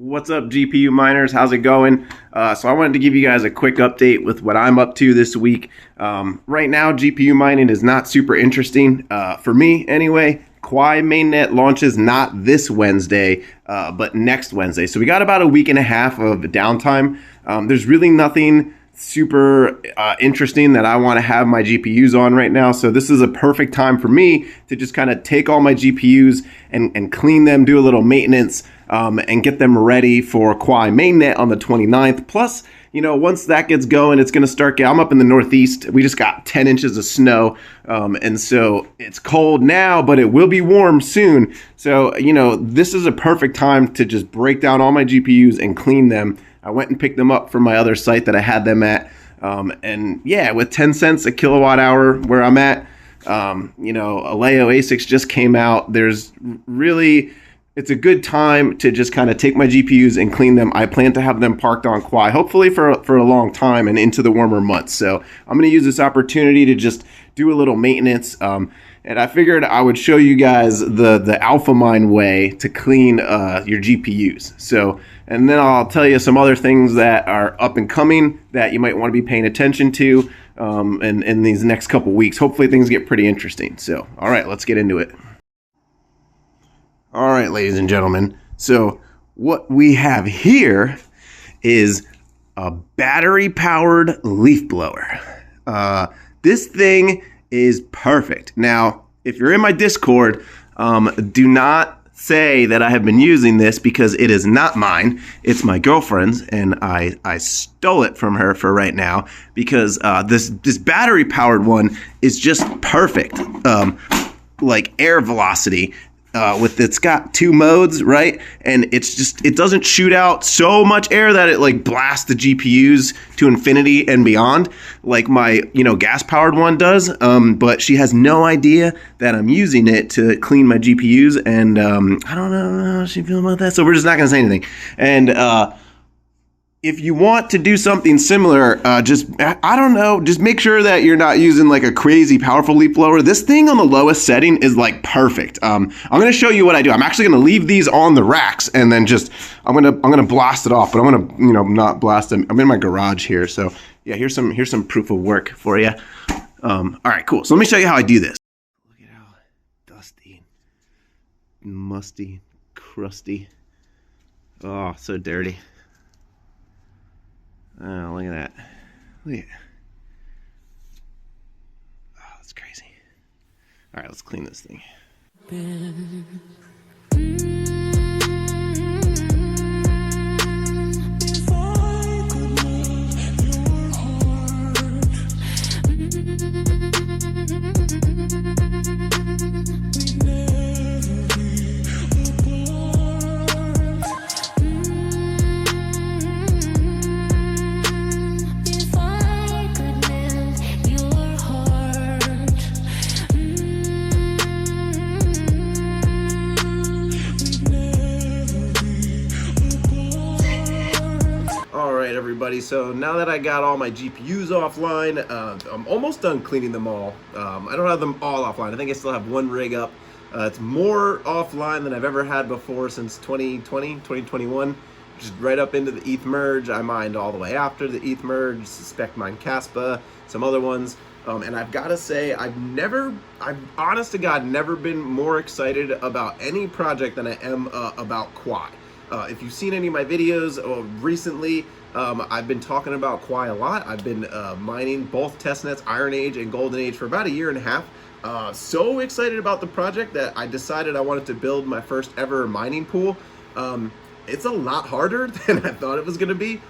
What's up, GPU miners? How's it going? So I wanted to give you guys a quick update with what I'm up to this week. Right now, GPU mining is not super interesting for me anyway. Quai Mainnet launches not this Wednesday, but next Wednesday. So we got about a week and a half of downtime. There's really nothing super interesting that I want to have my GPUs on right now. So this is a perfect time for me to just kind of take all my GPUs and clean them, do a little maintenance, and get them ready for Quai Mainnet on the 29th. Plus, you know, once that gets going, it's going to start. I'm up in the Northeast. We just got 10 inches of snow. And so it's cold now, but it will be warm soon. So, you know, this is a perfect time to just break down all my GPUs and clean them. I went and picked them up from my other site that I had them at. And yeah, with 10 cents a kilowatt hour where I'm at, you know, Aleo ASICs just came out. It's a good time to just kind of take my GPUs and clean them. I plan to have them parked on Quai, hopefully for a long time and into the warmer months. So I'm going to use this opportunity to just do a little maintenance. And I figured I would show you guys the AlphaMine way to clean your GPUs. So, and then I'll tell you some other things that are up and coming that you might want to be paying attention to in these next couple weeks. Hopefully things get pretty interesting. So, all right, let's get into it. All right, ladies and gentlemen. So what we have here is a battery-powered leaf blower. This thing is perfect. Now, if you're in my Discord, do not say that I have been using this because it is not mine. It's my girlfriend's, and I stole it from her for right now because this battery-powered one is just perfect. Like air velocity. It's got two modes, right? And it doesn't shoot out so much air that it like blasts the GPUs to infinity and beyond like my, gas powered one does. But she has no idea that I'm using it to clean my GPUs. And I don't know how she feels about that. So we're just not going to say anything. And if you want to do something similar, just make sure that you're not using like a crazy powerful leaf blower. This thing on the lowest setting is like perfect. I'm going to show you what I do. I'm actually going to leave these on the racks and then I'm going to blast it off, but I'm going to, not blast them. I'm in my garage here. So yeah, here's some proof of work for you. All right, cool. So let me show you how I do this. Look at how dusty, musty, crusty. Oh, so dirty. Oh, look at that. Look at it. Oh, that's crazy. All right, let's clean this thing. Alright everybody, so now that I got all my GPUs offline, I'm almost done cleaning them all. I don't have them all offline. I think I still have one rig up. It's more offline than I've ever had before since 2021. Just right up into the ETH merge. I mined all the way after the ETH merge, spec mine Caspa, some other ones. And I've got to say, I've honest to God, never been more excited about any project than I am about Quai. If you've seen any of my videos recently, I've been talking about Quai a lot. I've been mining both testnets, Iron Age and Golden Age, for about a year and a half. So excited about the project that I decided I wanted to build my first ever mining pool. It's a lot harder than I thought it was going to be.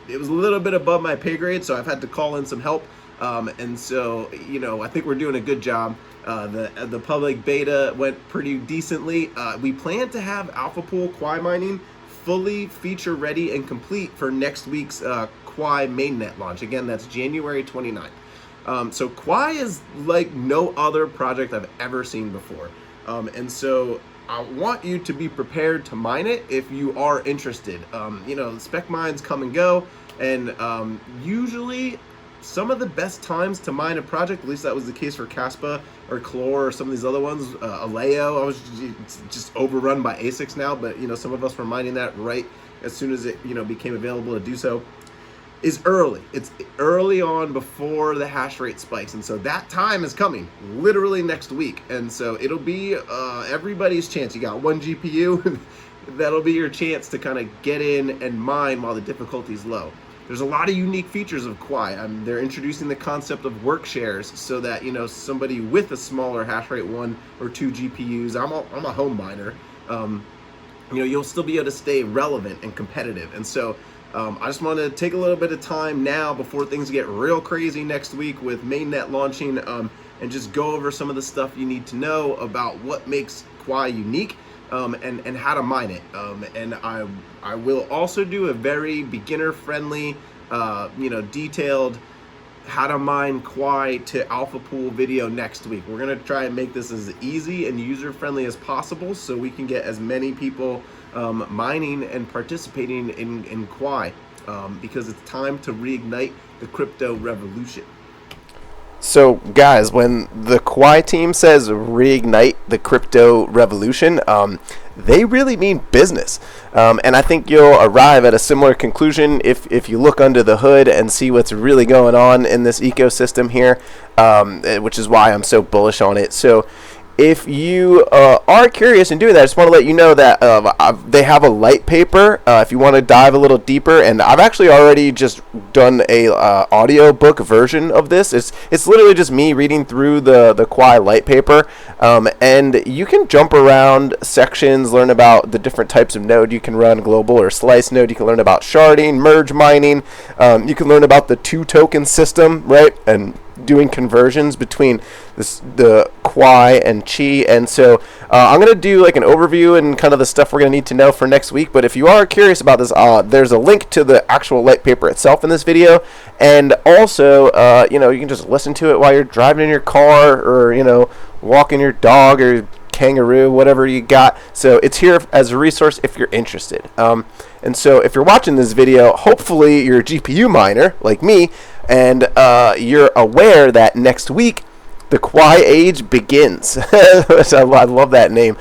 It was a little bit above my pay grade, so I've had to call in some help. And so, I think we're doing a good job. The public beta went pretty decently. We plan to have AlphaPool Quai mining fully feature ready and complete for next week's Quai Mainnet launch. Again, that's January 29th. So Quai is like no other project I've ever seen before. And so I want you to be prepared to mine it if you are interested. Spec mines come and go, and usually some of the best times to mine a project, at least that was the case for Caspa or Chlor or some of these other ones. Aleo, I was just overrun by ASICs now, but some of us were mining that right as soon as it became available to do so. Is early. It's early on before the hash rate spikes, and so that time is coming literally next week, and so it'll be everybody's chance. You got one GPU, that'll be your chance to kind of get in and mine while the difficulty is low. There's a lot of unique features of Quai. They're introducing the concept of Workshares so that somebody with a smaller hash rate, 1 or 2 GPUs. I'm a home miner. You'll still be able to stay relevant and competitive, and so. I just want to take a little bit of time now before things get real crazy next week with Mainnet launching, and just go over some of the stuff you need to know about what makes Quai unique, and how to mine it. And I will also do a very beginner-friendly, detailed how to mine Quai to AlphaPool video next week. We're going to try and make this as easy and user-friendly as possible so we can get as many people mining and participating in Quai, because it's time to reignite the crypto revolution. So guys, when the Quai team says reignite the crypto revolution, they really mean business. And I think you'll arrive at a similar conclusion if you look under the hood and see what's really going on in this ecosystem here, which is why I'm so bullish on it. So if you are curious in doing that, I just want to let you know that they have a Litepaper if you want to dive a little deeper, and I've actually already just done a audiobook version of this. It's literally just me reading through the Quai Litepaper, and you can jump around sections, learn about the different types of node you can run, global or slice node. You can learn about sharding, merge mining. You can learn about the 2-token system, right, and doing conversions between the Quai and Qi. And so I'm going to do like an overview and kind of the stuff we're going to need to know for next week. But if you are curious about this, there's a link to the actual Litepaper itself in this video. And also, you can just listen to it while you're driving in your car, or, walking your dog or kangaroo, whatever you got. So it's here as a resource if you're interested. And so if you're watching this video, hopefully you're a GPU miner like me, and you're aware that next week the Quai Age begins. I love that name.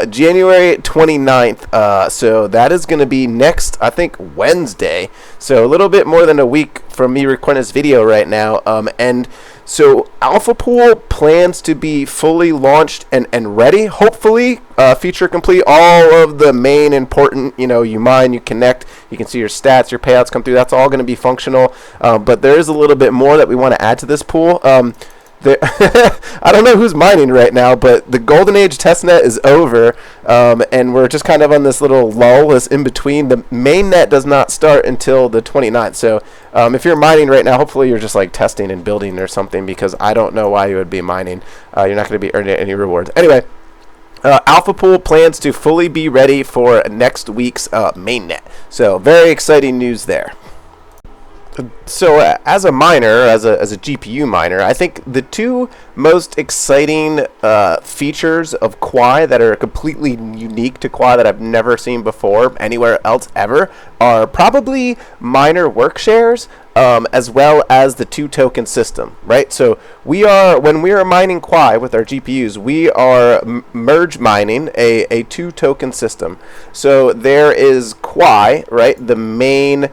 January 29th. So that is going to be next, I think, Wednesday. So a little bit more than a week from me recording this video right now. And so AlphaPool plans to be fully launched and ready, hopefully, feature complete. All of the main important, you mine, you connect, you can see your stats, your payouts come through. That's all going to be functional. But there is a little bit more that we want to add to this pool. I don't know who's mining right now, but the Golden Age testnet is over, and we're just kind of on this little lull, this in between. The mainnet does not start until the 29th. So if you're mining right now, hopefully you're just like testing and building or something, because I don't know why you would be mining. You're not going to be earning any rewards. Anyway, AlphaPool plans to fully be ready for next week's mainnet. So very exciting news there. So as a miner, as a GPU miner, I think the two most exciting features of Quai that are completely unique to Quai that I've never seen before anywhere else ever are probably miner Workshares, as well as the 2-token system, right? So when we are mining Quai with our GPUs, we are merge mining a 2-token system. So there is Quai, right, the main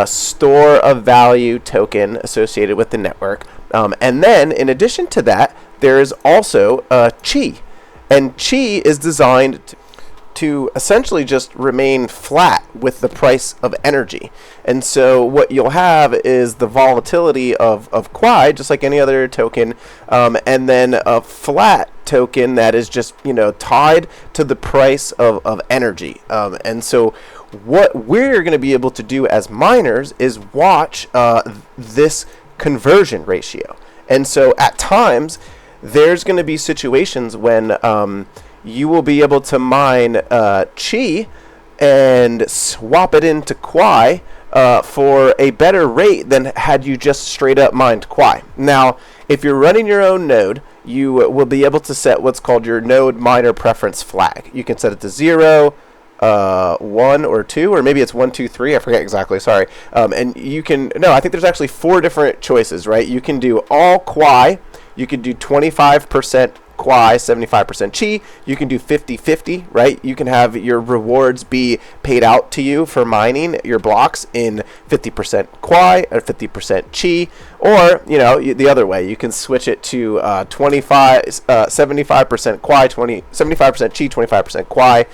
store of value token associated with the network, and then in addition to that, there is also Qi, and Qi is designed to essentially just remain flat with the price of energy. And so what you'll have is the volatility of Quai, just like any other token, and then a flat token that is just tied to the price of energy. And so what we're going to be able to do as miners is watch this conversion ratio. And so at times there's going to be situations when you will be able to mine Qi and swap it into Quai for a better rate than had you just straight up mined Quai. Now, if you're running your own node, you will be able to set what's called your node miner preference flag. You can set it to 0, 1 or 2, or maybe it's 1, 2, 3. I forget exactly. Sorry. And you can, no, I think there's actually 4 different choices, right? You can do all Quai. You can do 25% Quai, 75% Qi. You can do 50-50, right? You can have your rewards be paid out to you for mining your blocks in 50% Quai or 50% Qi, or, you know, the other way. You can switch it to 75% Quai, 75% Qi, 25% Quai,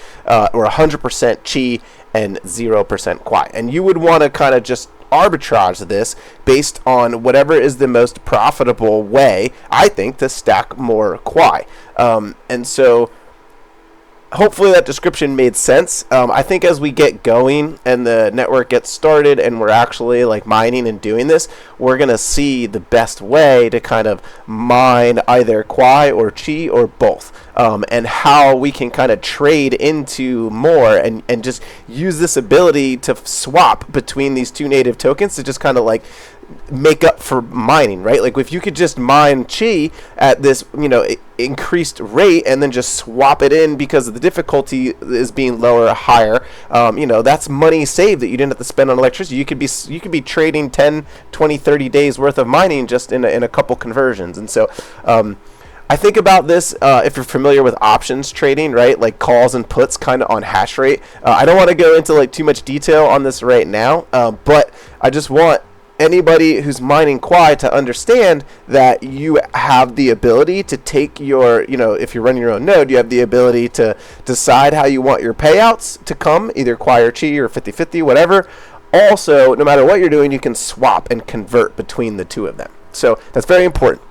or 100% Qi and 0% Quai. And you would want to kind of just arbitrage this based on whatever is the most profitable way, I think, to stack more Quai. And so hopefully that description made sense. I think as we get going and the network gets started and we're actually like mining and doing this, we're going to see the best way to kind of mine either Quai or Qi or both. And how we can kind of trade into more and just use this ability to swap between these 2 native tokens to just kind of like make up for mining, right? Like if you could just mine Qi at this, you know, increased rate and then just swap it in because of the difficulty is being lower or higher, you know, that's money saved that you didn't have to spend on electricity. You could be trading 10, 20, 30 days worth of mining just in a couple conversions. And so I think about this if you're familiar with options trading, right? Like calls and puts kind of on hash rate. I don't want to go into like too much detail on this right now, but I just want anybody who's mining Quai to understand that you have the ability to take your, you know, if you're running your own node, you have the ability to decide how you want your payouts to come, either Quai or Qi or 50-50, whatever. Also, no matter what you're doing, you can swap and convert between the 2 of them. So that's very important.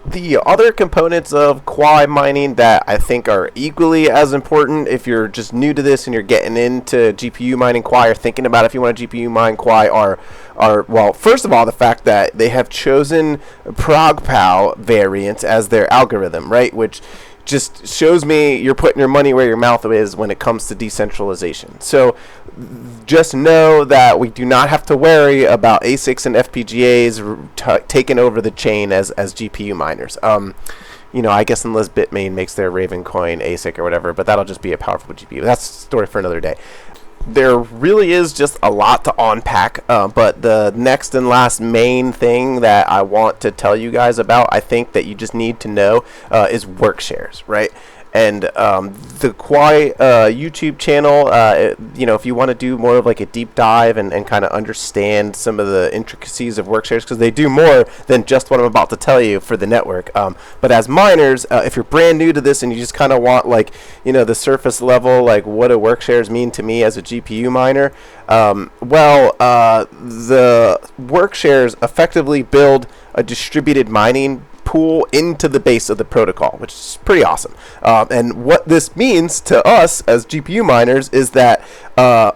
The other components of Quai mining that I think are equally as important if you're just new to this and you're getting into GPU mining Quai or thinking about if you want to GPU mine Quai are well, first of all, the fact that they have chosen ProgPow variant as their algorithm, right? Which just shows me you're putting your money where your mouth is when it comes to decentralization. So just know that we do not have to worry about ASICs and FPGAs taking over the chain as GPU miners. You know, I guess unless Bitmain makes their Ravencoin ASIC or whatever, but that'll just be a powerful GPU. That's a story for another day. There really is just a lot to unpack, but the next and last main thing that I want to tell you guys about, I think that you just need to know, is Workshares, right? And the Quai YouTube channel, you know, if you want to do more of like a deep dive and kind of understand some of the intricacies of Workshares, because they do more than just what I'm about to tell you for the network. But as miners, if you're brand new to this and you just kind of want like, you know, the surface level, like what do Workshares mean to me as a GPU miner? The Workshares effectively build a distributed mining pool into the base of the protocol, which is pretty awesome. And what this means to us as GPU miners is that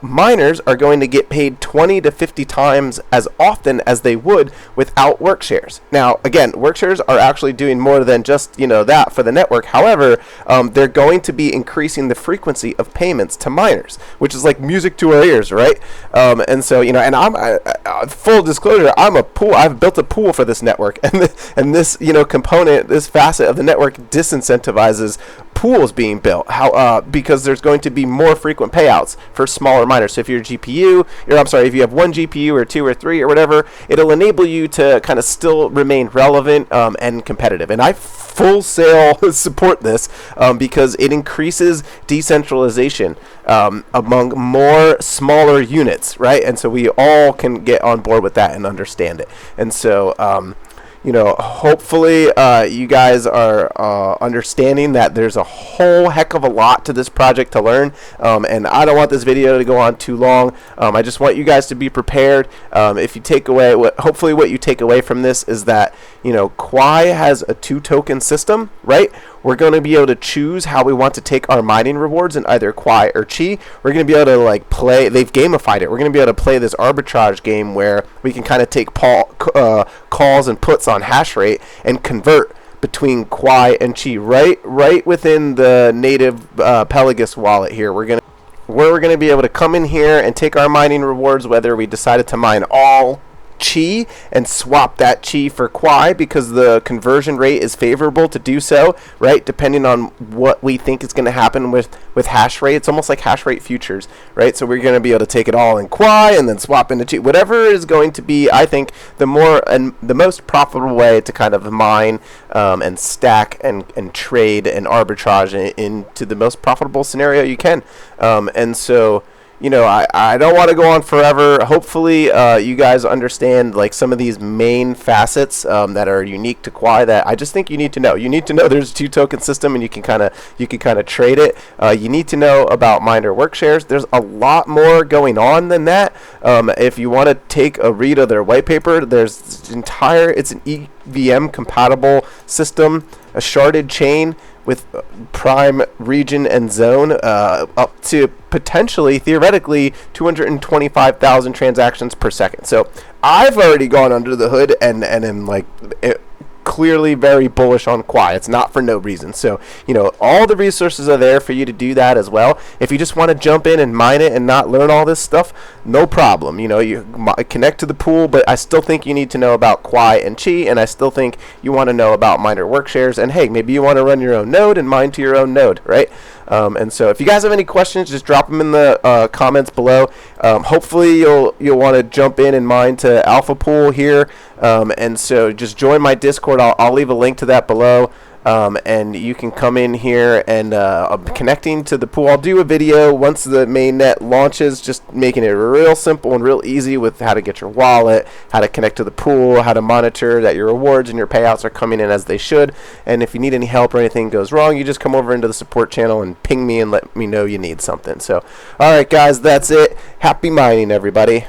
miners are going to get paid 20 to 50 times as often as they would without Workshares. Now, again, Workshares are actually doing more than just, you know, that for the network. However, they're going to be increasing the frequency of payments to miners, which is like music to our ears, right? And so, you know, and I'm full disclosure, I've built a pool for this network, and this, you know, component, this facet of the network disincentivizes pools being built. Because there's going to be more frequent payouts for smaller miners. So if you're a GPU, if you have 1 GPU or 2 or 3 or whatever, it'll enable you to kind of still remain relevant and competitive. And I full sail support this because it increases decentralization among more smaller units, right? And so we all can get on board with that and understand it. And so you know, hopefully you guys are understanding that there's a whole heck of a lot to this project to learn, and I don't want this video to go on too long. I just want you guys to be prepared. If you take away hopefully what you take away from this is that, you know, Quai has a 2-token system, right? We're going to be able to choose how we want to take our mining rewards in either Quai or Qi. We're going to be able to like play. They've gamified it. We're going to be able to play this arbitrage game where we can kind of take calls and puts on hash rate and convert between Quai and Qi right within the native Pelagus wallet here. We're going to be able to come in here and take our mining rewards, whether we decided to mine all Qi and swap that Qi for Quai because the conversion rate is favorable to do so, right? Depending on what we think is going to happen with hash rate. It's almost like hash rate futures, right? So we're going to be able to take it all in Quai and then swap into Qi. Whatever is going to be, I think, the most profitable way to kind of mine and stack and trade and arbitrage into the most profitable scenario you can. And so, you know, I don't want to go on forever. Hopefully, you guys understand like some of these main facets that are unique to Quai that I just think you need to know. You need to know there's a 2-token system, and you can kind of trade it. You need to know about miner Workshares. There's a lot more going on than that. If you want to take a read of their white paper, it's an EVM compatible system, a sharded chain with prime, region, and zone, up to potentially, theoretically, 225,000 transactions per second. So I've already gone under the hood and am like clearly very bullish on Quai. It's not for no reason. So, you know, all the resources are there for you to do that as well. If you just want to jump in and mine it and not learn all this stuff, no problem. You know, you connect to the pool, but I still think you need to know about Quai and Qi, and I still think you want to know about miner Workshares. And hey, maybe you want to run your own node and mine to your own node, right? And so if you guys have any questions, just drop them in the comments below. Hopefully you'll want to jump in and mine to AlphaPool here. And so just join my Discord. I'll leave a link to that below. And you can come in here and connecting to the pool. I'll do a video once the mainnet launches, just making it real simple and real easy with how to get your wallet, how to connect to the pool, how to monitor that your rewards and your payouts are coming in as they should. And if you need any help or anything goes wrong, you just come over into the support channel and ping me and let me know you need something. So, all right, guys, that's it. Happy mining, everybody.